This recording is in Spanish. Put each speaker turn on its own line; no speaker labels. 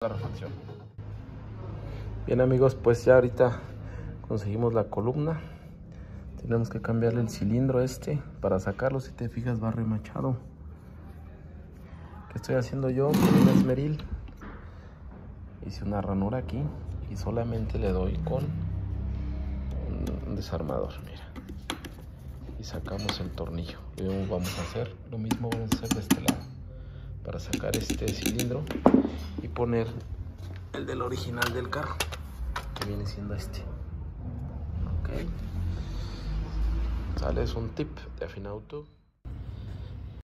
La refacción. Bien amigos, pues ya ahorita conseguimos la columna. Tenemos que cambiarle el cilindro para sacarlo. Si te fijas, va remachado. ¿Qué estoy haciendo yo? Con un esmeril hice una ranura aquí y solamente le doy con un desarmador, mira, y sacamos el tornillo. Luego vamos a hacer lo mismo, vamos a hacer de este lado para sacar este cilindro y poner el del original del carro, que viene siendo ok. Sale, es un tip de Afinauto.